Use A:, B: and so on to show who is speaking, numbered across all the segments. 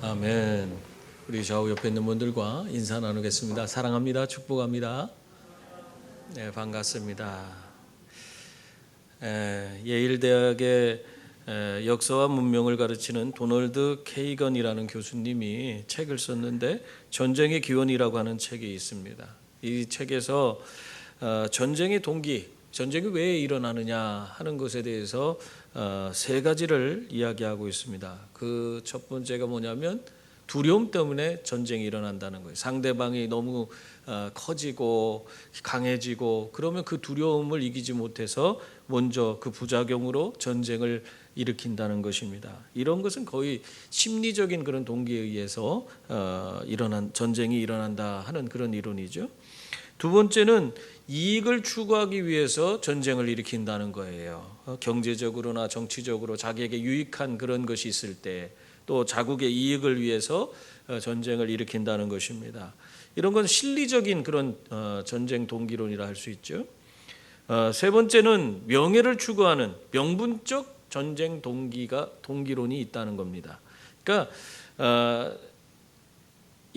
A: 아멘. 우리 좌우 옆에 있는 분들과 인사 나누겠습니다. 사랑합니다. 축복합니다. 네, 반갑습니다. 예일대학의 역사와 문명을 가르치는 도널드 케이건이라는 교수님이 책을 썼는데 전쟁의 기원이라고 하는 책이 있습니다. 이 책에서 전쟁의 동기, 전쟁이 왜 일어나느냐 하는 것에 대해서 세 가지를 이야기하고 있습니다. 그 첫 번째가 뭐냐면 두려움 때문에 전쟁이 일어난다는 거예요. 상대방이 너무 커지고 강해지고 그러면 그 두려움을 이기지 못해서 먼저 그 부작용으로 전쟁을 일으킨다는 것입니다. 이런 것은 거의 심리적인 그런 동기에 의해서 전쟁이 일어난다 하는 그런 이론이죠. 두 번째는 이익을 추구하기 위해서 전쟁을 일으킨다는 거예요. 경제적으로나 정치적으로 자기에게 유익한 그런 것이 있을 때 또 자국의 이익을 위해서 전쟁을 일으킨다는 것입니다. 이런 건 실리적인 그런 전쟁 동기론이라 할 수 있죠. 세 번째는 명예를 추구하는 명분적 전쟁 동기론이 있다는 겁니다. 그러니까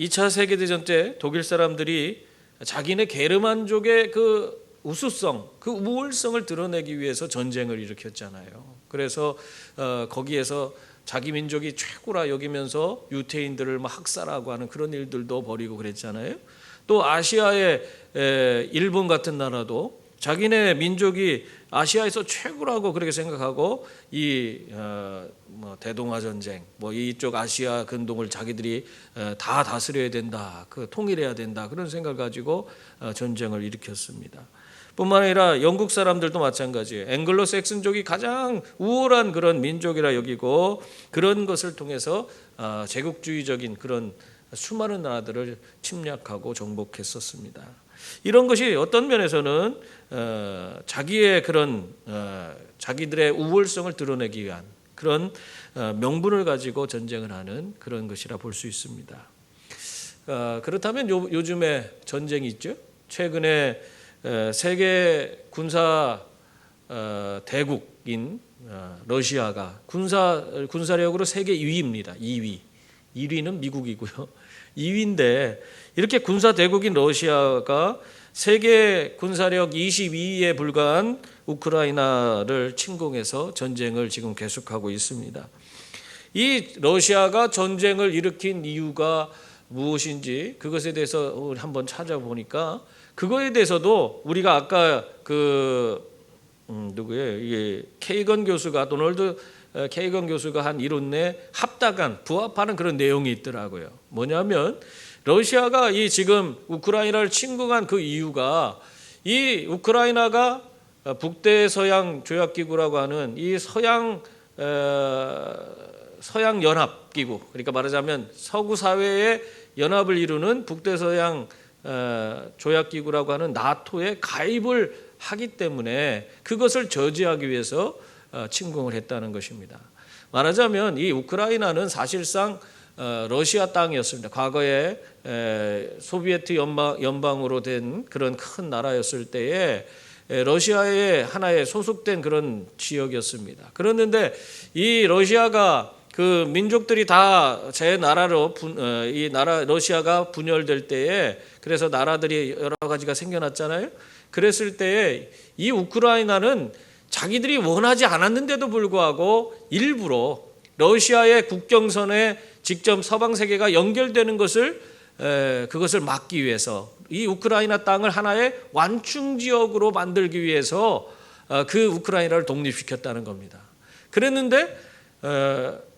A: 2차 세계대전 때 독일 사람들이 자기네 게르만족의 그 우수성, 그 우월성을 드러내기 위해서 전쟁을 일으켰잖아요. 그래서 거기에서 자기 민족이 최고라 여기면서 유태인들을 막 학살하고 하는 그런 일들도 벌이고 그랬잖아요. 또 아시아의 일본 같은 나라도 자기네 민족이 아시아에서 최고라고 그렇게 생각하고 이 대동아 전쟁, 이쪽 아시아 근동을 자기들이 다 다스려야 된다, 그 통일해야 된다 그런 생각을 가지고 전쟁을 일으켰습니다. 뿐만 아니라 영국 사람들도 마찬가지예요. 앵글로 섹슨족이 가장 우월한 그런 민족이라 여기고 그런 것을 통해서 제국주의적인 그런 수많은 나라들을 침략하고 정복했었습니다. 이런 것이 어떤 면에서는 자기의 그런 자기들의 우월성을 드러내기 위한 그런 명분을 가지고 전쟁을 하는 그런 것이라 볼 수 있습니다. 그렇다면 요즘에 전쟁이 있죠. 최근에 세계 군사 대국인 러시아가 군사력으로 세계 2위입니다. 1위는 미국이고요. 2위인데 이렇게 군사 대국인 러시아가 세계 군사력 22위에 불과한 우크라이나를 침공해서 전쟁을 지금 계속하고 있습니다. 이 러시아가 전쟁을 일으킨 이유가 무엇인지 그것에 대해서 우리 한번 찾아보니까 그거에 대해서도 우리가 아까 누구예요? 케이건 교수가 도널드 케이건 교수가 한 이론 내 부합하는 그런 내용이 있더라고요. 뭐냐면 러시아가 이 지금 우크라이나를 침공한 그 이유가 이 우크라이나가 북대서양 조약기구라고 하는 이 서양 연합기구, 그러니까 말하자면 서구 사회의 연합을 이루는 북대서양 조약기구라고 하는 나토에 가입을 하기 때문에 그것을 저지하기 위해서 침공을 했다는 것입니다. 말하자면 이 우크라이나는 사실상 러시아 땅이었습니다. 과거에 소비에트 연방으로 된 그런 큰 나라였을 때에 러시아의 하나의 소속된 그런 지역이었습니다. 그랬는데 이 러시아가 그 민족들이 다 제 나라로 러시아가 분열될 때에 그래서 나라들이 여러 가지가 생겨났잖아요. 그랬을 때에 이 우크라이나는 자기들이 원하지 않았는데도 불구하고 일부러 러시아의 국경선에 직접 서방 세계가 연결되는 그것을 막기 위해서 이 우크라이나 땅을 하나의 완충 지역으로 만들기 위해서 그 우크라이나를 독립시켰다는 겁니다. 그랬는데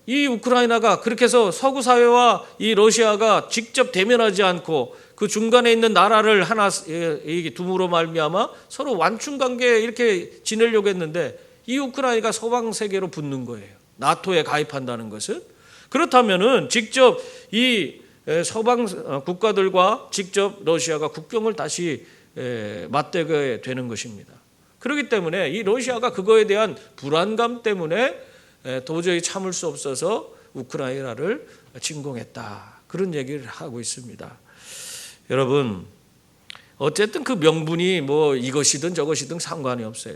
A: 이 우크라이나가 그렇게 해서 서구 사회와 이 러시아가 직접 대면하지 않고 그 중간에 있는 나라를 하나 둠으로 말미암아 서로 완충 관계에 이렇게 지내려고 했는데 이 우크라이나가 서방 세계로 붙는 거예요. 나토에 가입한다는 것은. 그렇다면은 직접 이 서방 국가들과 직접 러시아가 국경을 다시 맞대게 되는 것입니다. 그렇기 때문에 이 러시아가 그거에 대한 불안감 때문에 도저히 참을 수 없어서 우크라이나를 침공했다. 그런 얘기를 하고 있습니다. 여러분, 어쨌든 그 명분이 이것이든 저것이든 상관이 없어요.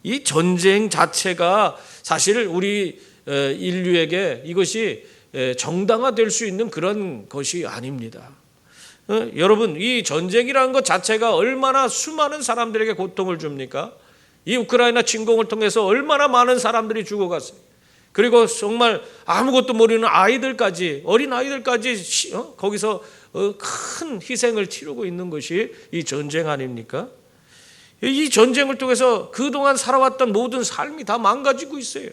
A: 이 전쟁 자체가 사실 우리 인류에게 이것이 정당화될 수 있는 그런 것이 아닙니다. 여러분, 이 전쟁이라는 것 자체가 얼마나 수많은 사람들에게 고통을 줍니까? 이 우크라이나 침공을 통해서 얼마나 많은 사람들이 죽어갔어요. 그리고 정말 아무것도 모르는 아이들까지, 어린 아이들까지 거기서 큰 희생을 치르고 있는 것이 이 전쟁 아닙니까? 이 전쟁을 통해서 그동안 살아왔던 모든 삶이 다 망가지고 있어요.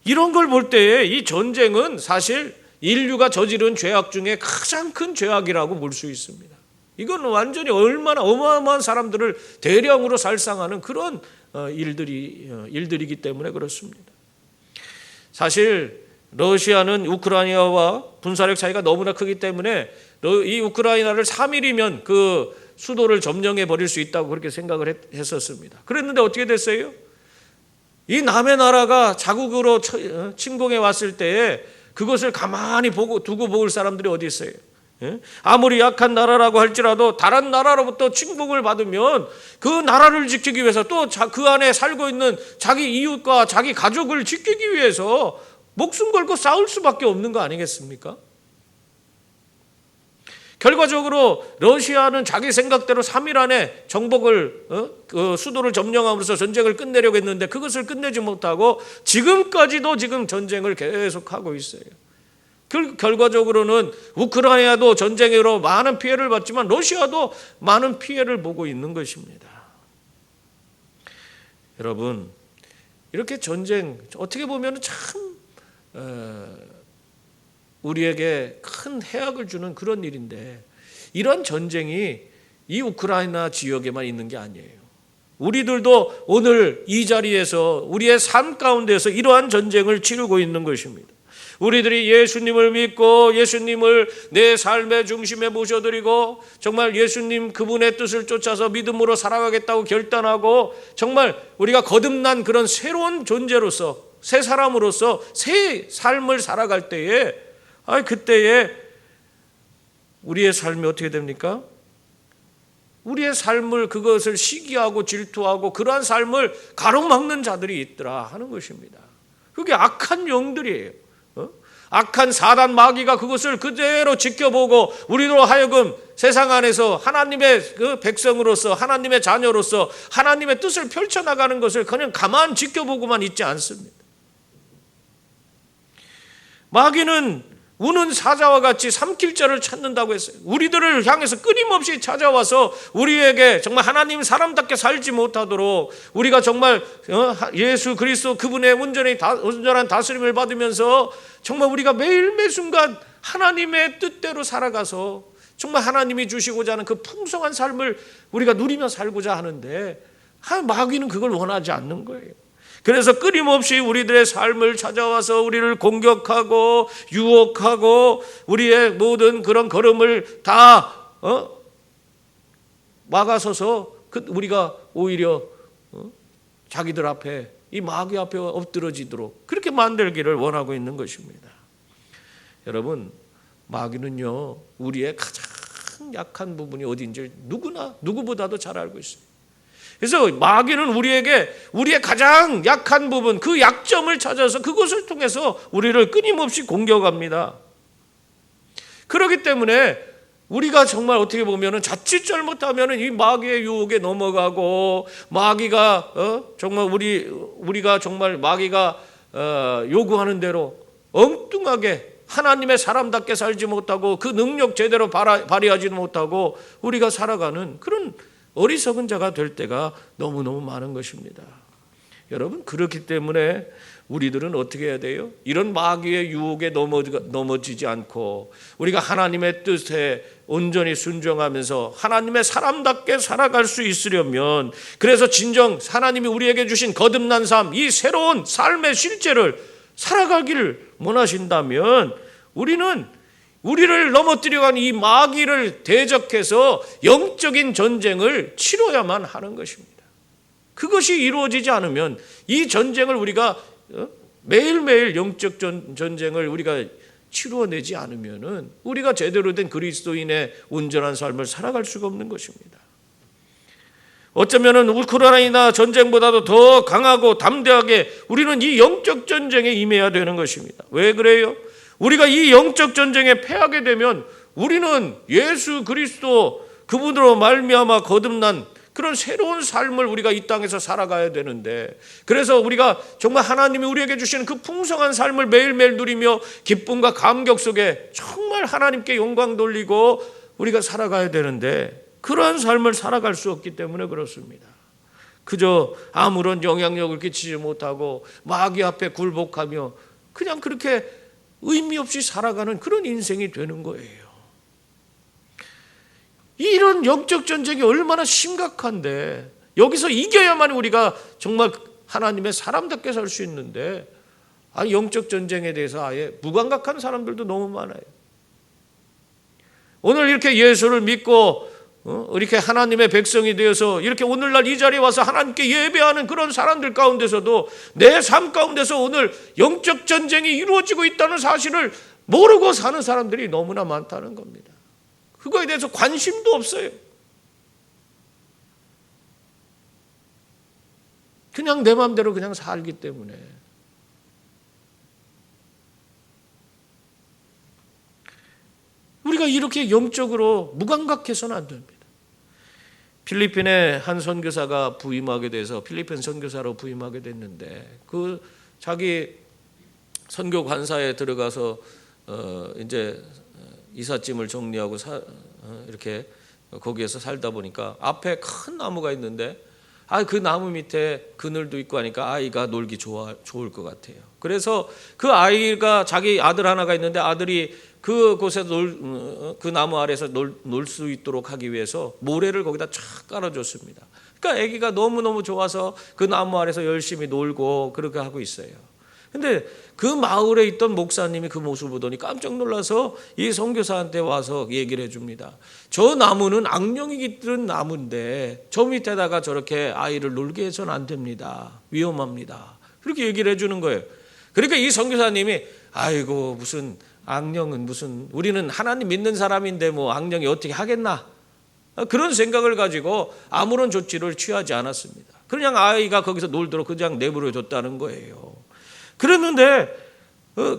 A: 이런 걸 볼 때에 이 전쟁은 사실 인류가 저지른 죄악 중에 가장 큰 죄악이라고 볼 수 있습니다. 이건 완전히 얼마나 어마어마한 사람들을 대량으로 살상하는 그런 일들이기 때문에 그렇습니다. 사실 러시아는 우크라이나와 군사력 차이가 너무나 크기 때문에 이 우크라이나를 3일이면 그 수도를 점령해 버릴 수 있다고 그렇게 생각을 했었습니다. 그랬는데 어떻게 됐어요? 이 남의 나라가 자국으로 침공해 왔을 때에 그것을 가만히 두고 볼 사람들이 어디 있어요? 아무리 약한 나라라고 할지라도 다른 나라로부터 침공을 받으면 그 나라를 지키기 위해서 또 그 안에 살고 있는 자기 이웃과 자기 가족을 지키기 위해서 목숨 걸고 싸울 수밖에 없는 거 아니겠습니까? 결과적으로 러시아는 자기 생각대로 3일 안에 정복을 그 수도를 점령함으로써 전쟁을 끝내려고 했는데 그것을 끝내지 못하고 지금까지도 지금 전쟁을 계속하고 있어요. 결과적으로는 우크라이나도 전쟁으로 많은 피해를 받지만 러시아도 많은 피해를 보고 있는 것입니다. 여러분, 이렇게 전쟁 어떻게 보면 참 우리에게 큰 해악을 주는 그런 일인데 이런 전쟁이 이 우크라이나 지역에만 있는 게 아니에요. 우리들도 오늘 이 자리에서 우리의 삶 가운데서 이러한 전쟁을 치르고 있는 것입니다. 우리들이 예수님을 믿고 예수님을 내 삶의 중심에 모셔드리고 정말 예수님 그분의 뜻을 쫓아서 믿음으로 살아가겠다고 결단하고 정말 우리가 거듭난 그런 새로운 존재로서 새 사람으로서 새 삶을 살아갈 때에 그때에 우리의 삶이 어떻게 됩니까? 우리의 삶을 그것을 시기하고 질투하고 그러한 삶을 가로막는 자들이 있더라 하는 것입니다. 그게 악한 영들이에요. 악한 사단 마귀가 그것을 그대로 지켜보고 우리로 하여금 세상 안에서 하나님의 그 백성으로서 하나님의 자녀로서 하나님의 뜻을 펼쳐나가는 것을 그냥 가만 지켜보고만 있지 않습니다. 마귀는 우는 사자와 같이 삼킬 자를 찾는다고 했어요. 우리들을 향해서 끊임없이 찾아와서 우리에게 정말 하나님 사람답게 살지 못하도록 우리가 정말 예수 그리스도 그분의 온전한 다스림을 받으면서 정말 우리가 매일 순간 하나님의 뜻대로 살아가서 정말 하나님이 주시고자 하는 그 풍성한 삶을 우리가 누리며 살고자 하는데 마귀는 그걸 원하지 않는 거예요. 그래서 끊임없이 우리들의 삶을 찾아와서 우리를 공격하고 유혹하고 우리의 모든 그런 걸음을 다 막아서서 우리가 오히려 자기들 앞에 이 마귀 앞에 엎드러지도록 그렇게 만들기를 원하고 있는 것입니다. 여러분, 마귀는요 우리의 가장 약한 부분이 어딘지 누구보다도 잘 알고 있어요. 그래서 마귀는 우리에게 우리의 가장 약한 부분, 그 약점을 찾아서 그것을 통해서 우리를 끊임없이 공격합니다. 그렇기 때문에 우리가 정말 어떻게 보면 자칫 잘못하면 이 마귀의 유혹에 넘어가고 마귀가 정말 우리가 정말 마귀가 요구하는 대로 엉뚱하게 하나님의 사람답게 살지 못하고 그 능력 제대로 발휘하지 못하고 우리가 살아가는 그런 어리석은 자가 될 때가 너무너무 많은 것입니다. 여러분, 그렇기 때문에 우리들은 어떻게 해야 돼요? 이런 마귀의 유혹에 넘어지지 않고 우리가 하나님의 뜻에 온전히 순종하면서 하나님의 사람답게 살아갈 수 있으려면, 그래서 진정 하나님이 우리에게 주신 거듭난 삶, 이 새로운 삶의 실제를 살아가기를 원하신다면 우리를 넘어뜨려간 이 마귀를 대적해서 영적인 전쟁을 치러야만 하는 것입니다. 그것이 이루어지지 않으면 이 전쟁을 우리가 매일매일 영적 전쟁을 우리가 치루어내지 않으면 우리가 제대로 된 그리스도인의 온전한 삶을 살아갈 수가 없는 것입니다. 어쩌면은 우크라이나 전쟁보다도 더 강하고 담대하게 우리는 이 영적 전쟁에 임해야 되는 것입니다. 왜 그래요? 우리가 이 영적 전쟁에 패하게 되면 우리는 예수 그리스도 그분으로 말미암아 거듭난 그런 새로운 삶을 우리가 이 땅에서 살아가야 되는데, 그래서 우리가 정말 하나님이 우리에게 주시는 그 풍성한 삶을 매일매일 누리며 기쁨과 감격 속에 정말 하나님께 영광 돌리고 우리가 살아가야 되는데, 그러한 삶을 살아갈 수 없기 때문에 그렇습니다. 그저 아무런 영향력을 끼치지 못하고 마귀 앞에 굴복하며 그냥 그렇게 의미 없이 살아가는 그런 인생이 되는 거예요. 이런 영적 전쟁이 얼마나 심각한데, 여기서 이겨야만 우리가 정말 하나님의 사람답게 살 수 있는데, 영적 전쟁에 대해서 아예 무감각한 사람들도 너무 많아요. 오늘 이렇게 예수를 믿고 이렇게 하나님의 백성이 되어서 이렇게 오늘날 이 자리에 와서 하나님께 예배하는 그런 사람들 가운데서도 내 삶 가운데서 오늘 영적 전쟁이 이루어지고 있다는 사실을 모르고 사는 사람들이 너무나 많다는 겁니다. 그거에 대해서 관심도 없어요. 그냥 내 마음대로 그냥 살기 때문에. 우리가 이렇게 영적으로 무감각해서는 안 됩니다. 필리핀의 한 선교사가 부임하게 돼서 필리핀 선교사로 부임하게 됐는데, 그 자기 선교 관사에 들어가서 이제 이삿짐을 정리하고 이렇게 거기에서 살다 보니까 앞에 큰 나무가 있는데, 그 나무 밑에 그늘도 있고 하니까 아이가 놀기 좋을 것 같아요. 그래서 그 아이가, 자기 아들 하나가 있는데 아들이 그곳에서 그 나무 아래에서 놀 수 있도록 하기 위해서 모래를 거기다 쫙 깔아줬습니다. 그러니까 아기가 너무너무 좋아서 그 나무 아래에서 열심히 놀고 그렇게 하고 있어요. 근데 그 마을에 있던 목사님이 그 모습을 보더니 깜짝 놀라서 이 선교사한테 와서 얘기를 해줍니다. 저 나무는 악령이 깃든 나무인데 저 밑에다가 저렇게 아이를 놀게 해서는 안 됩니다. 위험합니다. 그렇게 얘기를 해주는 거예요. 그러니까 이 선교사님이 아이고 무슨 악령은 무슨, 우리는 하나님 믿는 사람인데 뭐 악령이 어떻게 하겠나, 그런 생각을 가지고 아무런 조치를 취하지 않았습니다. 그냥 아이가 거기서 놀도록 그냥 내버려 뒀다는 거예요. 그랬는데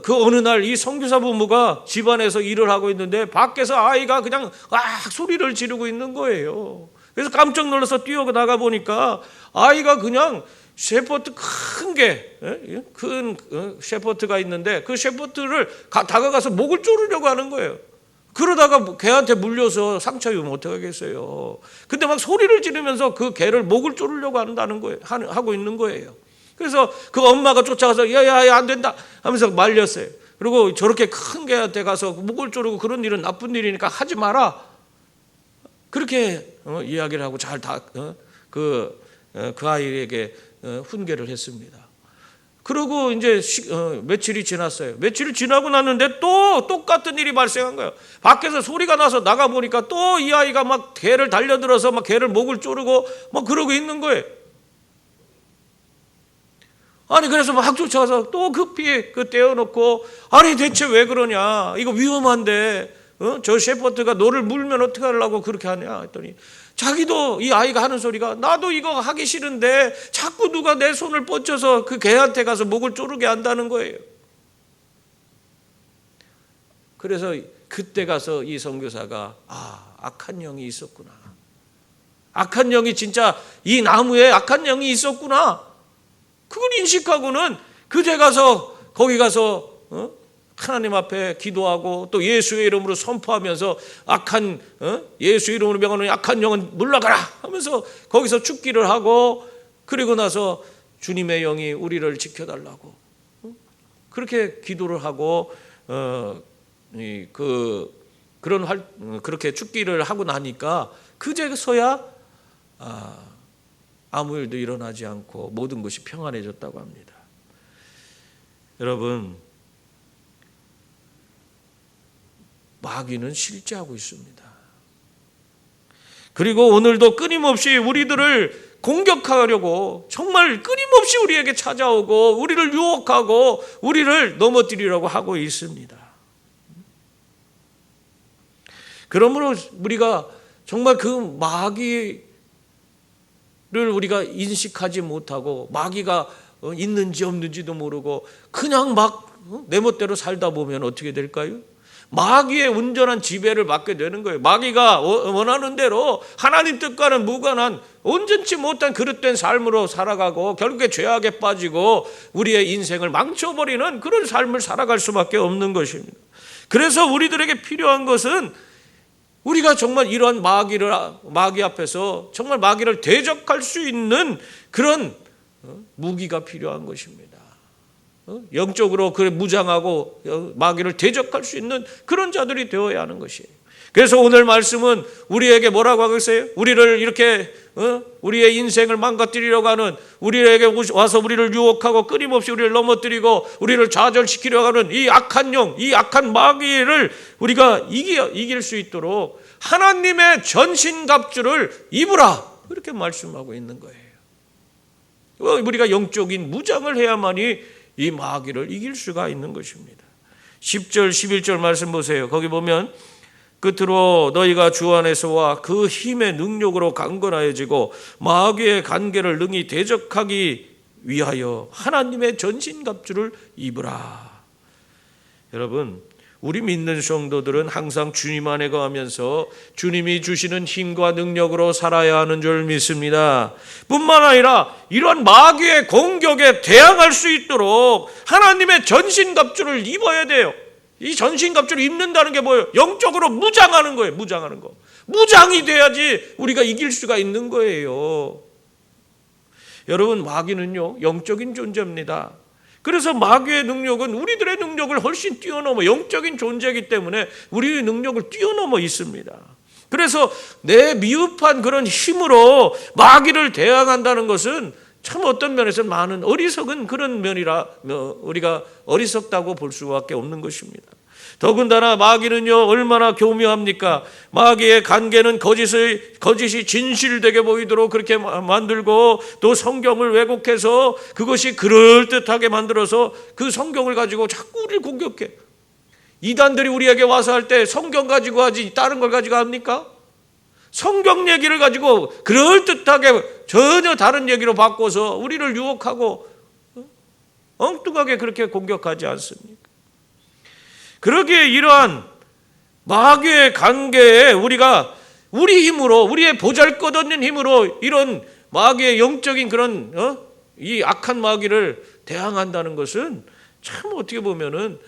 A: 그 어느 날 이 선교사 부모가 집안에서 일을 하고 있는데 밖에서 아이가 그냥 소리를 지르고 있는 거예요. 그래서 깜짝 놀라서 뛰어나가 보니까 아이가 그냥 셰퍼드 큰 셰퍼드가 있는데 그 셰퍼드를 다가가서 목을 조르려고 하는 거예요. 그러다가 개한테 물려서 상처 입으면 어떡하겠어요. 근데 막 소리를 지르면서 그 개를 목을 조르려고 한다는 거예요. 하고 있는 거예요. 그래서 그 엄마가 쫓아가서 야야야 안 된다 하면서 말렸어요. 그리고 저렇게 큰 개한테 가서 목을 조르고 그런 일은 나쁜 일이니까 하지 마라. 그렇게 이야기를 하고 잘 그 아이에게 훈계를 했습니다. 그리고 이제 며칠이 지났어요. 며칠이 지나고 났는데 또 똑같은 일이 발생한 거예요. 밖에서 소리가 나서 나가 보니까 또 이 아이가 막 개를 달려들어서 막 개를 목을 조르고 막 그러고 있는 거예요. 아니 그래서 막 쫓아가서 또 급히 떼어놓고, 아니 대체 왜 그러냐, 이거 위험한데 저 셰퍼드가 너를 물면 어떻게 하려고 그렇게 하냐 했더니, 자기도 이 아이가 하는 소리가 나도 이거 하기 싫은데 자꾸 누가 내 손을 뻗쳐서 그 개한테 가서 목을 조르게 한다는 거예요. 그래서 그때 가서 이 선교사가 악한 영이 있었구나, 악한 영이 진짜 이 나무에 악한 영이 있었구나, 그걸 인식하고는 그제 가서 거기 가서 하나님 앞에 기도하고 또 예수의 이름으로 선포하면서 악한 예수 이름으로 명하는 악한 영은 물러가라 하면서 거기서 죽기를 하고, 그리고 나서 주님의 영이 우리를 지켜달라고 그렇게 기도를 하고 그렇게 죽기를 하고 나니까 그제서야 아무 일도 일어나지 않고 모든 것이 평안해졌다고 합니다. 여러분, 마귀는 실제하고 있습니다. 그리고 오늘도 끊임없이 우리들을 공격하려고 정말 끊임없이 우리에게 찾아오고 우리를 유혹하고 우리를 넘어뜨리려고 하고 있습니다. 그러므로 우리가 정말 그 마귀의 우리가 인식하지 못하고 마귀가 있는지 없는지도 모르고 그냥 막 내 멋대로 살다 보면 어떻게 될까요? 마귀의 온전한 지배를 받게 되는 거예요. 마귀가 원하는 대로 하나님 뜻과는 무관한 온전치 못한 그릇된 삶으로 살아가고 결국에 죄악에 빠지고 우리의 인생을 망쳐버리는 그런 삶을 살아갈 수밖에 없는 것입니다. 그래서 우리들에게 필요한 것은 우리가 정말 이러한 마귀 앞에서 정말 마귀를 대적할 수 있는 그런 무기가 필요한 것입니다. 영적으로 무장하고 마귀를 대적할 수 있는 그런 자들이 되어야 하는 것이에요. 그래서 오늘 말씀은 우리에게 뭐라고 하고 있어요? 우리를 이렇게 우리의 인생을 망가뜨리려고 하는, 우리에게 와서 우리를 유혹하고 끊임없이 우리를 넘어뜨리고 우리를 좌절시키려고 하는 이 악한 영, 이 악한 마귀를 우리가 이길 수 있도록 하나님의 전신갑주를 입으라, 이렇게 말씀하고 있는 거예요. 우리가 영적인 무장을 해야만이 이 마귀를 이길 수가 있는 것입니다. 10절 11절 말씀 보세요. 거기 보면 끝으로 너희가 주 안에서와 그 힘의 능력으로 강건하여지고 마귀의 간계를 능히 대적하기 위하여 하나님의 전신갑주를 입으라. 여러분, 우리 믿는 성도들은 항상 주님 안에 거하면서 주님이 주시는 힘과 능력으로 살아야 하는 줄 믿습니다. 뿐만 아니라 이러한 마귀의 공격에 대항할 수 있도록 하나님의 전신갑주를 입어야 돼요. 이 전신갑주를 입는다는 게 뭐예요? 영적으로 무장하는 거예요. 무장하는 거. 무장이 돼야지 우리가 이길 수가 있는 거예요. 여러분, 마귀는요, 영적인 존재입니다. 그래서 마귀의 능력은 우리들의 능력을 훨씬 뛰어넘어, 영적인 존재이기 때문에 우리의 능력을 뛰어넘어 있습니다. 그래서 내 미흡한 그런 힘으로 마귀를 대항한다는 것은 참 어떤 면에서 많은 어리석은 그런 면이라 우리가 어리석다고 볼 수밖에 없는 것입니다. 더군다나 마귀는요, 얼마나 교묘합니까? 마귀의 간계는 거짓이 진실되게 보이도록 그렇게 만들고, 또 성경을 왜곡해서 그것이 그럴듯하게 만들어서 그 성경을 가지고 자꾸 우리를 공격해. 이단들이 우리에게 와서 할 때 성경 가지고 하지 다른 걸 가지고 합니까? 성경 얘기를 가지고 그럴듯하게 전혀 다른 얘기로 바꿔서 우리를 유혹하고 엉뚱하게 그렇게 공격하지 않습니까? 그러기에 이러한 마귀의 관계에 우리가 우리 힘으로, 우리의 보잘것없는 힘으로 이런 마귀의 영적인 그런 이 악한 마귀를 대항한다는 것은 참 어떻게 보면은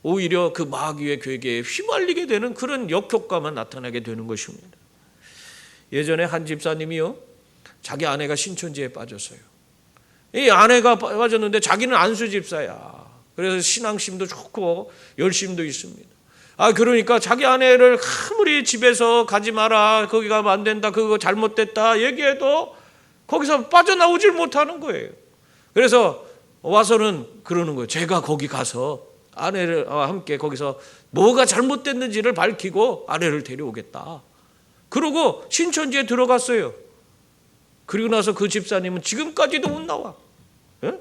A: 오히려 그 마귀의 괴계에 휘말리게 되는 그런 역효과만 나타나게 되는 것입니다. 예전에 한 집사님이요, 자기 아내가 신천지에 빠졌어요. 이 아내가 빠졌는데 자기는 안수 집사야. 그래서 신앙심도 좋고 열심도 있습니다. 그러니까 자기 아내를 아무리 집에서 가지 마라, 거기 가면 안 된다, 그거 잘못됐다 얘기해도 거기서 빠져나오질 못하는 거예요. 그래서 와서는 그러는 거예요. 제가 거기 가서 아내와 함께 거기서 뭐가 잘못됐는지를 밝히고 아내를 데려오겠다. 그러고 신천지에 들어갔어요. 그리고 나서 그 집사님은 지금까지도 못 나와.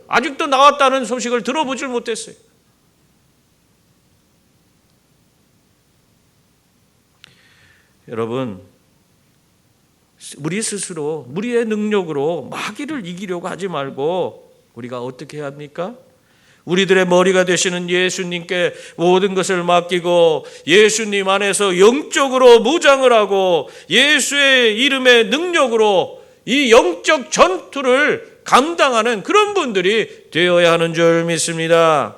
A: 아직도 나왔다는 소식을 들어보질 못했어요. 여러분, 우리 스스로 우리의 능력으로 마귀를 이기려고 하지 말고 우리가 어떻게 해야 합니까? 우리들의 머리가 되시는 예수님께 모든 것을 맡기고 예수님 안에서 영적으로 무장을 하고 예수의 이름의 능력으로 이 영적 전투를 감당하는 그런 분들이 되어야 하는 줄 믿습니다.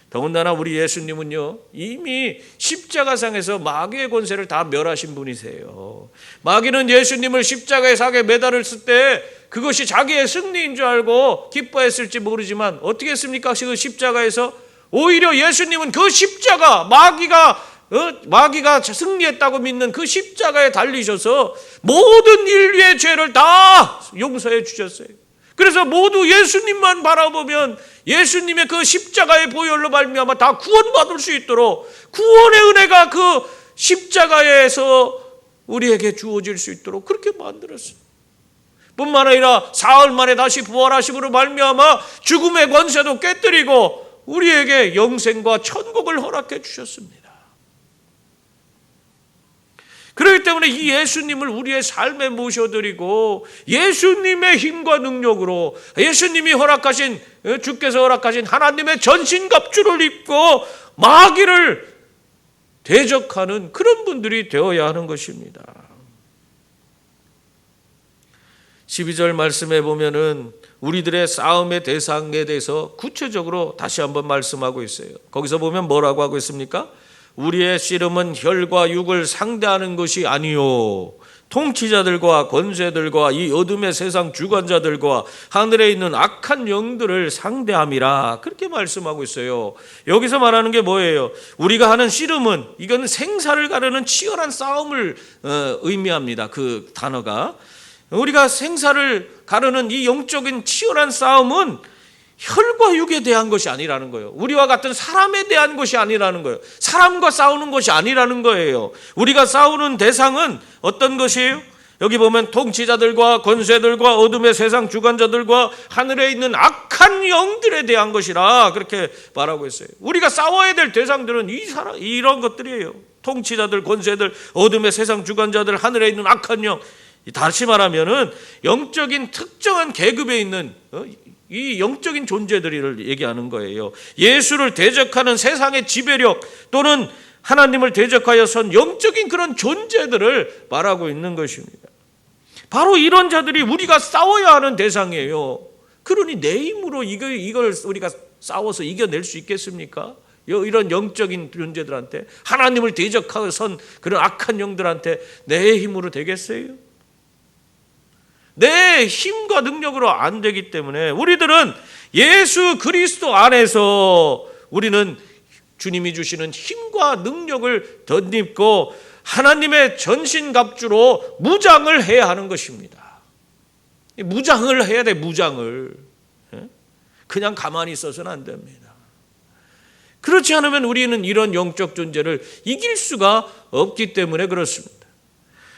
A: 더군다나 우리 예수님은요, 이미 십자가상에서 마귀의 권세를 다 멸하신 분이세요. 마귀는 예수님을 십자가의 상에 매달았을 때 그것이 자기의 승리인 줄 알고 기뻐했을지 모르지만 어떻게 했습니까? 그 십자가에서 오히려 예수님은 그 십자가, 마귀가 승리했다고 믿는 그 십자가에 달리셔서 모든 인류의 죄를 다 용서해 주셨어요. 그래서 모두 예수님만 바라보면 예수님의 그 십자가의 보혈로 말미암아 다 구원받을 수 있도록 구원의 은혜가 그 십자가에서 우리에게 주어질 수 있도록 그렇게 만들었어요. 뿐만 아니라 사흘 만에 다시 부활하심으로 말미암아 죽음의 권세도 깨뜨리고 우리에게 영생과 천국을 허락해 주셨습니다. 그렇기 때문에 이 예수님을 우리의 삶에 모셔드리고 예수님의 힘과 능력으로 예수님이 허락하신, 주께서 허락하신 하나님의 전신갑주를 입고 마귀를 대적하는 그런 분들이 되어야 하는 것입니다. 12절 말씀에 보면은 우리들의 싸움의 대상에 대해서 구체적으로 다시 한번 말씀하고 있어요. 거기서 보면 뭐라고 하고 있습니까? 우리의 씨름은 혈과 육을 상대하는 것이 아니요 통치자들과 권세들과 이 어둠의 세상 주관자들과 하늘에 있는 악한 영들을 상대함이라, 그렇게 말씀하고 있어요. 여기서 말하는 게 뭐예요? 우리가 하는 씨름은, 이건 생사를 가르는 치열한 싸움을 의미합니다. 그 단어가. 우리가 생사를 가르는 이 영적인 치열한 싸움은 혈과 육에 대한 것이 아니라는 거예요. 우리와 같은 사람에 대한 것이 아니라는 거예요. 사람과 싸우는 것이 아니라는 거예요. 우리가 싸우는 대상은 어떤 것이에요? 여기 보면 통치자들과 권세들과 어둠의 세상 주관자들과 하늘에 있는 악한 영들에 대한 것이라, 그렇게 말하고 있어요. 우리가 싸워야 될 대상들은 이런 것들이에요. 통치자들, 권세들, 어둠의 세상 주관자들, 하늘에 있는 악한 영. 다시 말하면은 영적인 특정한 계급에 있는 이 영적인 존재들을 얘기하는 거예요. 예수를 대적하는 세상의 지배력 또는 하나님을 대적하여 선 영적인 그런 존재들을 말하고 있는 것입니다. 바로 이런 자들이 우리가 싸워야 하는 대상이에요. 그러니 내 힘으로 이걸 우리가 싸워서 이겨낼 수 있겠습니까? 이런 영적인 존재들한테, 하나님을 대적하여 선 그런 악한 영들한테 내 힘으로 되겠어요? 내 힘과 능력으로 안 되기 때문에 우리들은 예수 그리스도 안에서 우리는 주님이 주시는 힘과 능력을 덧입고 하나님의 전신갑주로 무장을 해야 하는 것입니다. 무장을 해야 돼, 무장을. 그냥 가만히 있어서는 안 됩니다. 그렇지 않으면 우리는 이런 영적 존재를 이길 수가 없기 때문에 그렇습니다.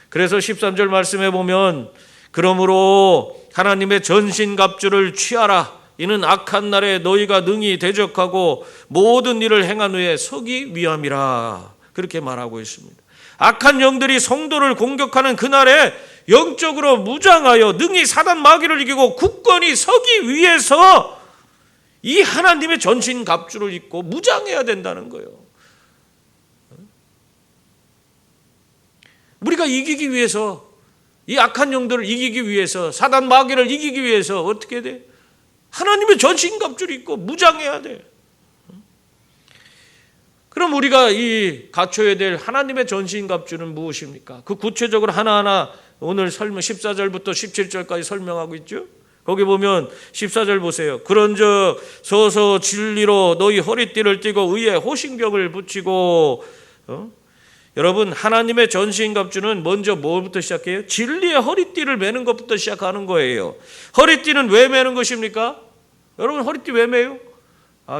A: 그래서 13절 말씀에 보면 그러므로 하나님의 전신갑주를 취하라. 이는 악한 날에 너희가 능히 대적하고 모든 일을 행한 후에 서기 위함이라. 그렇게 말하고 있습니다. 악한 영들이 성도를 공격하는 그날에 영적으로 무장하여 능히 사단 마귀를 이기고 굳건히 서기 위해서 이 하나님의 전신갑주를 입고 무장해야 된다는 거예요. 우리가 이기기 위해서, 이 악한 영들을 이기기 위해서, 사단 마귀를 이기기 위해서 어떻게 돼? 하나님의 전신갑주를 입고 무장해야 돼. 그럼 우리가 이 갖춰야 될 하나님의 전신갑주는 무엇입니까? 그 구체적으로 하나하나 오늘 설명 14절부터 17절까지 설명하고 있죠. 거기 보면 14절 보세요. 그런즉 서서 진리로 너희 허리띠를 띠고 의에 호신경을 붙이고, 여러분, 하나님의 전신갑주는 먼저 뭐부터 시작해요? 진리의 허리띠를 매는 것부터 시작하는 거예요. 허리띠는 왜 매는 것입니까? 여러분, 허리띠 왜 매요?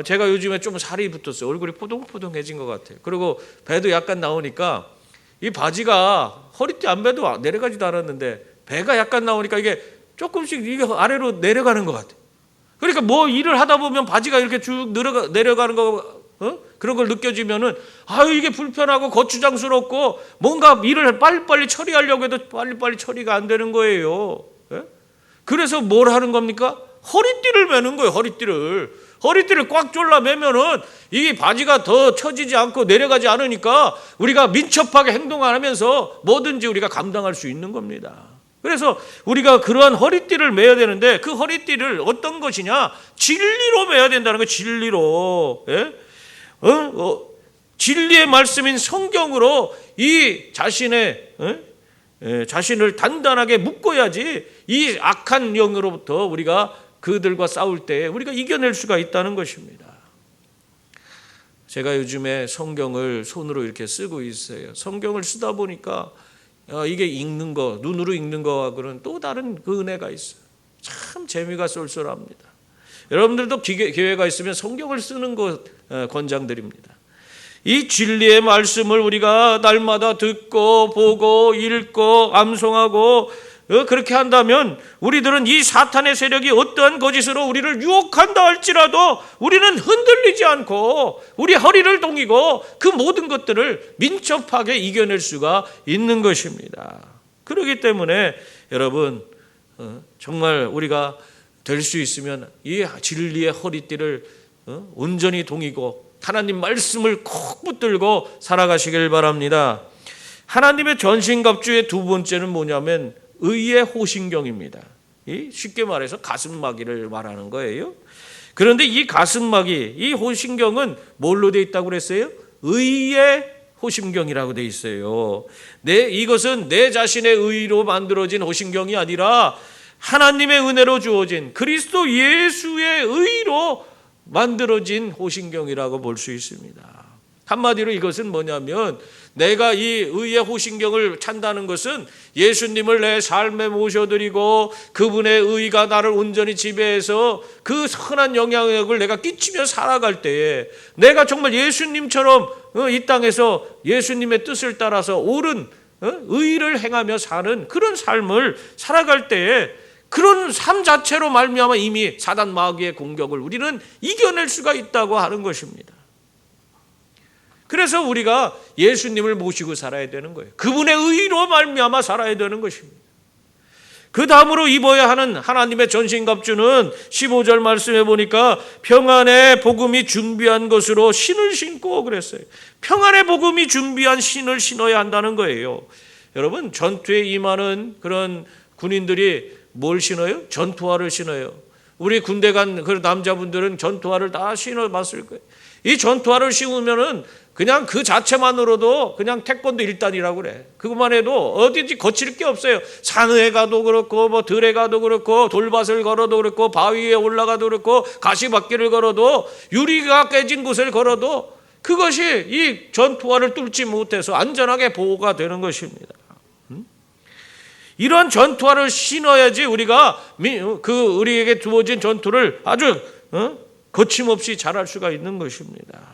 A: 제가 요즘에 좀 살이 붙었어요. 얼굴이 포동포동해진 것 같아요. 그리고 배도 약간 나오니까 이 바지가 허리띠 안 매도 내려가지도 않았는데 배가 약간 나오니까 이게 조금씩 이게 아래로 내려가는 것 같아요. 그러니까 뭐 일을 하다 보면 바지가 이렇게 쭉 내려가는 거, 그런 걸 느껴지면은 이게 불편하고 거추장스럽고 뭔가 일을 빨리빨리 처리하려고 해도 빨리빨리 처리가 안 되는 거예요. 그래서 뭘 하는 겁니까? 허리띠를 매는 거예요. 허리띠를 꽉 졸라 매면은 이 바지가 더 처지지 않고 내려가지 않으니까 우리가 민첩하게 행동 안 하면서 뭐든지 우리가 감당할 수 있는 겁니다. 그래서 우리가 그러한 허리띠를 매야 되는데 그 허리띠를 어떤 것이냐? 진리로 매야 된다는 거예요. 진리로. 진리의 말씀인 성경으로 이 자신을 단단하게 묶어야지 이 악한 영으로부터 우리가 그들과 싸울 때 우리가 이겨낼 수가 있다는 것입니다. 제가 요즘에 성경을 손으로 이렇게 쓰고 있어요. 성경을 쓰다 보니까 이게 읽는 거, 눈으로 읽는 거하고는 또 다른 그 은혜가 있어요. 참 재미가 쏠쏠합니다. 여러분들도 기회가 있으면 성경을 쓰는 거 권장드립니다. 이 진리의 말씀을 우리가 날마다 듣고 보고 읽고 암송하고 그렇게 한다면 우리들은 이 사탄의 세력이 어떠한 거짓으로 우리를 유혹한다 할지라도 우리는 흔들리지 않고 우리 허리를 동이고 그 모든 것들을 민첩하게 이겨낼 수가 있는 것입니다. 그렇기 때문에 여러분 정말 우리가 될 수 있으면 이 진리의 허리띠를 온전히 동이고 하나님 말씀을 콕 붙들고 살아가시길 바랍니다. 하나님의 전신갑주의 두 번째는 뭐냐면 의의 호신경입니다. 쉽게 말해서 가슴막이를 말하는 거예요. 그런데 이 가슴막이, 이 호신경은 뭘로 되어 있다고 그랬어요? 의의 호신경이라고 되어 있어요. 이것은 내 자신의 의로 만들어진 호신경이 아니라 하나님의 은혜로 주어진 그리스도 예수의 의로 만들어진 호신경이라고 볼 수 있습니다. 한마디로 이것은 뭐냐면 내가 이 의의 호신경을 찬다는 것은 예수님을 내 삶에 모셔드리고 그분의 의가 나를 온전히 지배해서 그 선한 영향력을 내가 끼치며 살아갈 때에 내가 정말 예수님처럼 이 땅에서 예수님의 뜻을 따라서 옳은 의를 행하며 사는 그런 삶을 살아갈 때에 그런 삶 자체로 말미암아 이미 사단 마귀의 공격을 우리는 이겨낼 수가 있다고 하는 것입니다. 그래서 우리가 예수님을 모시고 살아야 되는 거예요. 그분의 의로 말미암아 살아야 되는 것입니다. 그 다음으로 입어야 하는 하나님의 전신갑주는 15절 말씀해 보니까 평안의 복음이 준비한 것으로 신을 신고 그랬어요. 평안의 복음이 준비한 신을 신어야 한다는 거예요. 여러분 전투에 임하는 그런 군인들이 뭘 신어요? 전투화를 신어요. 우리 군대 간 그 남자분들은 전투화를 다 신어봤을 거예요. 이 전투화를 신으면은 그냥 그 자체만으로도 그냥 태권도 1단이라고 그래. 그것만 해도 어디든지 거칠 게 없어요. 산에 가도 그렇고 뭐 들에 가도 그렇고 돌밭을 걸어도 그렇고 바위 위에 올라가도 그렇고 가시밭길을 걸어도 유리가 깨진 곳을 걸어도 그것이 이 전투화를 뚫지 못해서 안전하게 보호가 되는 것입니다. 이러한 전투화를 신어야지 우리가 우리에게 주어진 전투를 아주 거침없이 잘할 수가 있는 것입니다.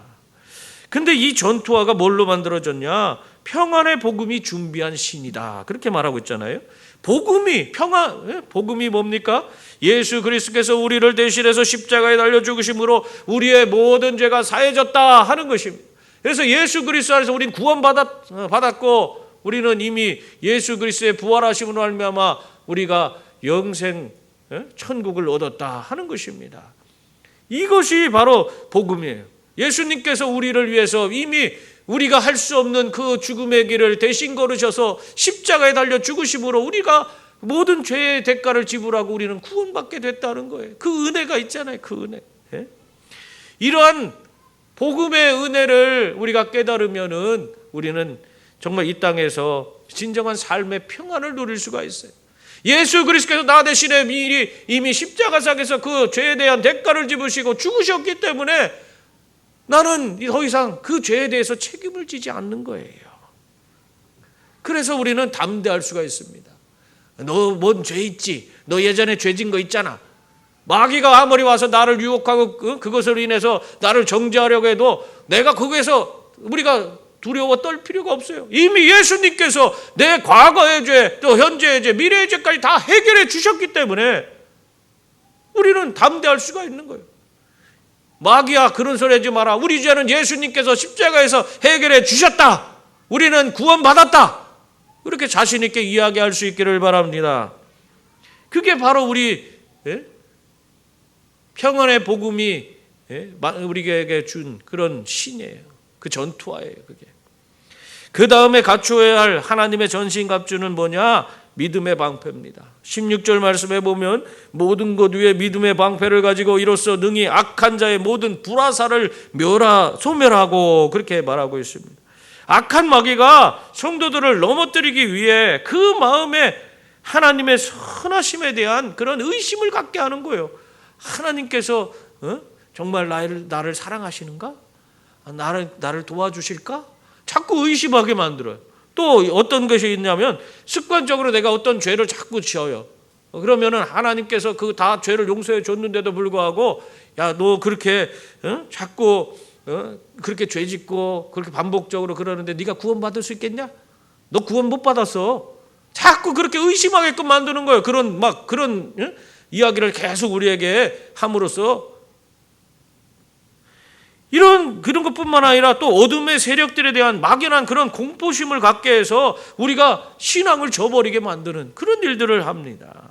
A: 근데 이 전투화가 뭘로 만들어졌냐? 평안의 복음이 준비한 신이다. 그렇게 말하고 있잖아요. 복음이 뭡니까? 예수 그리스도께서 우리를 대신해서 십자가에 달려 죽으심으로 우리의 모든 죄가 사해졌다 하는 것입니다. 그래서 예수 그리스도 안에서 우리는 구원받았고 우리는 이미 예수 그리스도의 부활하심으로 말미암아 우리가 영생 천국을 얻었다 하는 것입니다. 이것이 바로 복음이에요. 예수님께서 우리를 위해서 이미 우리가 할 수 없는 그 죽음의 길을 대신 걸으셔서 십자가에 달려 죽으심으로 우리가 모든 죄의 대가를 지불하고 우리는 구원받게 됐다는 거예요. 그 은혜가 있잖아요. 그 은혜. 이러한 복음의 은혜를 우리가 깨달으면은 우리는 정말 이 땅에서 진정한 삶의 평안을 누릴 수가 있어요. 예수 그리스도께서 나 대신에 이미 십자가상에서 그 죄에 대한 대가를 지으시고 죽으셨기 때문에 나는 더 이상 그 죄에 대해서 책임을 지지 않는 거예요. 그래서 우리는 담대할 수가 있습니다. 너 뭔 죄 있지? 너 예전에 죄 진 거 있잖아. 마귀가 아무리 와서 나를 유혹하고 그것으로 인해서 나를 정죄하려고 해도 내가 거기에서 우리가 두려워 떨 필요가 없어요. 이미 예수님께서 내 과거의 죄, 또 현재의 죄, 미래의 죄까지 다 해결해 주셨기 때문에 우리는 담대할 수가 있는 거예요. 마귀야 그런 소리 하지 마라. 우리 죄는 예수님께서 십자가에서 해결해 주셨다. 우리는 구원받았다. 그렇게 자신 있게 이야기할 수 있기를 바랍니다. 그게 바로 우리 평안의 복음이 우리에게 준 그런 신이에요. 그 전투화예요. 그게. 그 다음에 갖추어야 할 하나님의 전신갑주는 뭐냐? 믿음의 방패입니다. 16절 말씀에 보면 모든 것 위에 믿음의 방패를 가지고 이로써 능히 악한 자의 모든 불화살을 소멸하고 그렇게 말하고 있습니다. 악한 마귀가 성도들을 넘어뜨리기 위해 그 마음에 하나님의 선하심에 대한 그런 의심을 갖게 하는 거예요. 하나님께서 정말 나를 사랑하시는가? 나를 도와주실까? 자꾸 의심하게 만들어요. 또 어떤 것이 있냐면 습관적으로 내가 어떤 죄를 자꾸 지어요. 그러면은 하나님께서 그 다 죄를 용서해 줬는데도 불구하고 야, 너 그렇게 자꾸 그렇게 죄 짓고 그렇게 반복적으로 그러는데 네가 구원받을 수 있겠냐? 너 구원 못 받았어. 자꾸 그렇게 의심하게끔 만드는 거예요. 그런 이야기를 계속 우리에게 함으로써 그런 것뿐만 아니라 또 어둠의 세력들에 대한 막연한 그런 공포심을 갖게 해서 우리가 신앙을 저버리게 만드는 그런 일들을 합니다.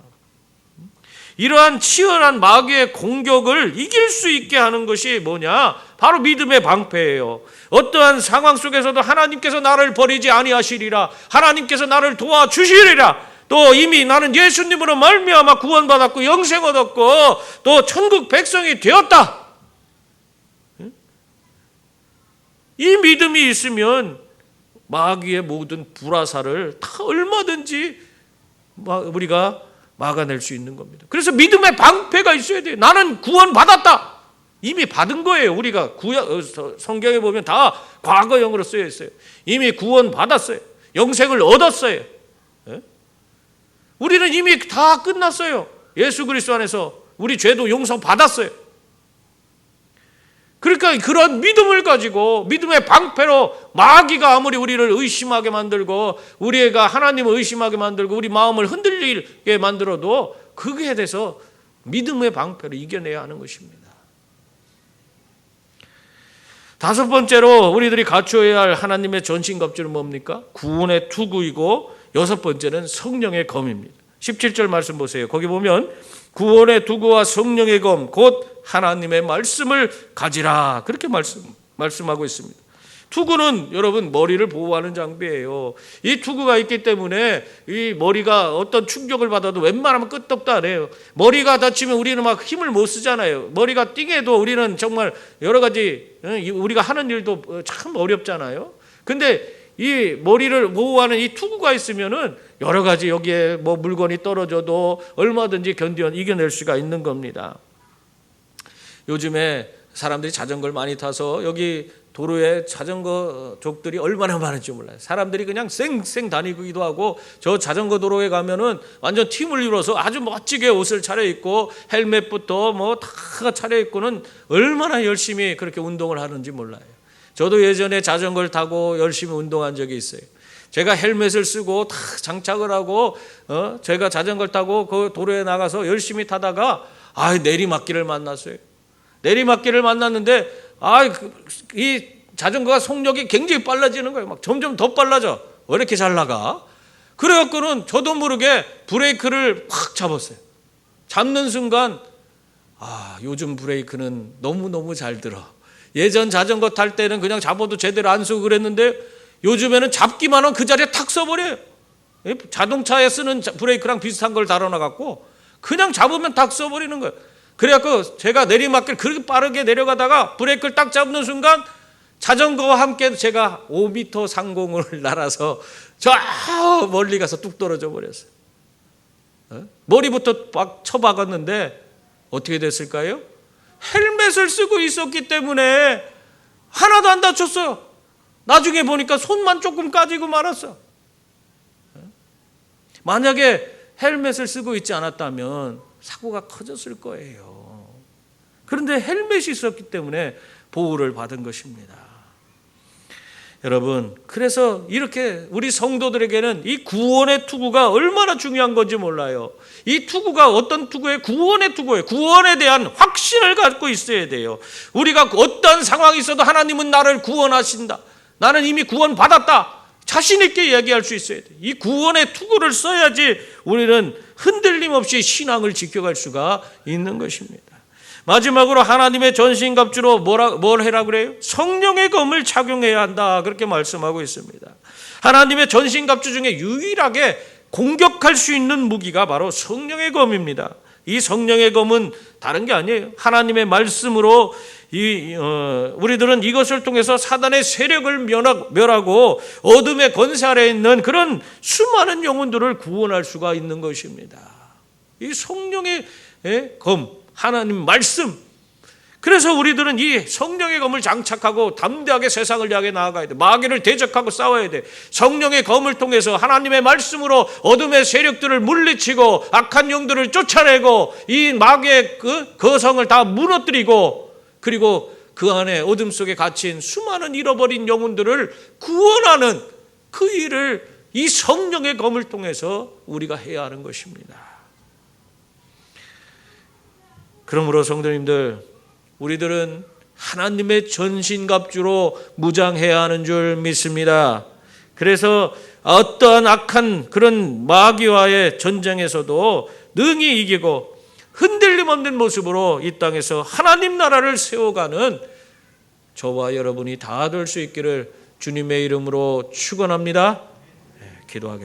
A: 이러한 치열한 마귀의 공격을 이길 수 있게 하는 것이 뭐냐? 바로 믿음의 방패예요. 어떠한 상황 속에서도 하나님께서 나를 버리지 아니하시리라, 하나님께서 나를 도와주시리라, 또 이미 나는 예수님으로 말미암아 구원받았고 영생 얻었고 또 천국 백성이 되었다. 이 믿음이 있으면 마귀의 모든 불화살을 다 얼마든지 우리가 막아낼 수 있는 겁니다. 그래서 믿음의 방패가 있어야 돼요. 나는 구원받았다. 이미 받은 거예요. 우리가 성경에 보면 다 과거형으로 쓰여 있어요. 이미 구원받았어요. 영생을 얻었어요. 우리는 이미 다 끝났어요. 예수 그리스도 안에서 우리 죄도 용서받았어요. 그러니까 그런 믿음을 가지고 믿음의 방패로 마귀가 아무리 우리를 의심하게 만들고 우리가 하나님을 의심하게 만들고 우리 마음을 흔들리게 만들어도 그게 대해서 믿음의 방패로 이겨내야 하는 것입니다. 다섯 번째로 우리들이 갖추어야 할 하나님의 전신갑주는 뭡니까? 구원의 투구이고 여섯 번째는 성령의 검입니다. 17절 말씀 보세요. 거기 보면 구원의 투구와 성령의 검 곧 하나님의 말씀을 가지라 그렇게 말씀하고 있습니다. 투구는 여러분 머리를 보호하는 장비예요. 이 투구가 있기 때문에 이 머리가 어떤 충격을 받아도 웬만하면 끄떡도 안 해요. 머리가 다치면 우리는 막 힘을 못 쓰잖아요. 머리가 띵해도 우리는 정말 여러 가지 우리가 하는 일도 참 어렵잖아요. 근데 이 머리를 보호하는 이 투구가 있으면은 여러 가지 여기에 뭐 물건이 떨어져도 얼마든지 이겨낼 수가 있는 겁니다. 요즘에 사람들이 자전거를 많이 타서 여기 도로에 자전거족들이 얼마나 많은지 몰라요. 사람들이 그냥 쌩쌩 다니기도 하고 저 자전거 도로에 가면은 완전 팀을 이뤄서 아주 멋지게 옷을 차려입고 헬멧부터 뭐 다 차려입고는 얼마나 열심히 그렇게 운동을 하는지 몰라요. 저도 예전에 자전거를 타고 열심히 운동한 적이 있어요. 제가 헬멧을 쓰고 다 장착을 하고 제가 자전거를 타고 그 도로에 나가서 열심히 타다가 내리막길을 만났어요. 내리막길을 만났는데 이 자전거가 속력이 굉장히 빨라지는 거예요. 막 점점 더 빨라져. 왜 이렇게 잘 나가? 그래갖고는 저도 모르게 브레이크를 확 잡았어요. 잡는 순간 요즘 브레이크는 너무너무 잘 들어. 예전 자전거 탈 때는 그냥 잡아도 제대로 안 쓰고 그랬는데 요즘에는 잡기만 하면 그 자리에 탁 써버려요. 자동차에 쓰는 브레이크랑 비슷한 걸 달아놔갖고 그냥 잡으면 탁 써버리는 거예요. 그래갖고 제가 내리막길 그렇게 빠르게 내려가다가 브레이크를 딱 잡는 순간 자전거와 함께 제가 5m 상공을 날아서 저 멀리 가서 뚝 떨어져 버렸어요. 머리부터 막 쳐박았는데 어떻게 됐을까요? 헬멧을 쓰고 있었기 때문에 하나도 안 다쳤어요. 나중에 보니까 손만 조금 까지고 말았어. 만약에 헬멧을 쓰고 있지 않았다면 사고가 커졌을 거예요. 그런데 헬멧이 있었기 때문에 보호를 받은 것입니다. 여러분, 그래서 이렇게 우리 성도들에게는 이 구원의 투구가 얼마나 중요한 건지 몰라요. 이 투구가 어떤 투구예요? 구원의 투구예요. 구원에 대한 확신을 갖고 있어야 돼요. 우리가 어떤 상황이 있어도 하나님은 나를 구원하신다. 나는 이미 구원받았다. 자신 있게 얘기할 수 있어야 돼요. 이 구원의 투구를 써야지 우리는 흔들림 없이 신앙을 지켜갈 수가 있는 것입니다. 마지막으로 하나님의 전신갑주로 뭘 해라 그래요? 성령의 검을 착용해야 한다. 그렇게 말씀하고 있습니다. 하나님의 전신갑주 중에 유일하게 공격할 수 있는 무기가 바로 성령의 검입니다. 이 성령의 검은 다른 게 아니에요. 하나님의 말씀으로 우리들은 이것을 통해서 사단의 세력을 멸하고 어둠의 권세 아래에 있는 그런 수많은 영혼들을 구원할 수가 있는 것입니다. 이 성령의 검, 하나님 말씀. 그래서 우리들은 이 성령의 검을 장착하고 담대하게 세상을 향해 나아가야 돼. 마귀를 대적하고 싸워야 돼. 성령의 검을 통해서 하나님의 말씀으로 어둠의 세력들을 물리치고 악한 영들을 쫓아내고 이 마귀의 그 거성을 다 무너뜨리고 그리고 그 안에 어둠 속에 갇힌 수많은 잃어버린 영혼들을 구원하는 그 일을 이 성령의 검을 통해서 우리가 해야 하는 것입니다. 그러므로 성도님들, 우리들은 하나님의 전신갑주로 무장해야 하는 줄 믿습니다. 그래서 어떠한 악한 그런 마귀와의 전쟁에서도 능히 이기고 흔들림 없는 모습으로 이 땅에서 하나님 나라를 세워가는 저와 여러분이 다 될 수 있기를 주님의 이름으로 축원합니다. 기도하겠습니다.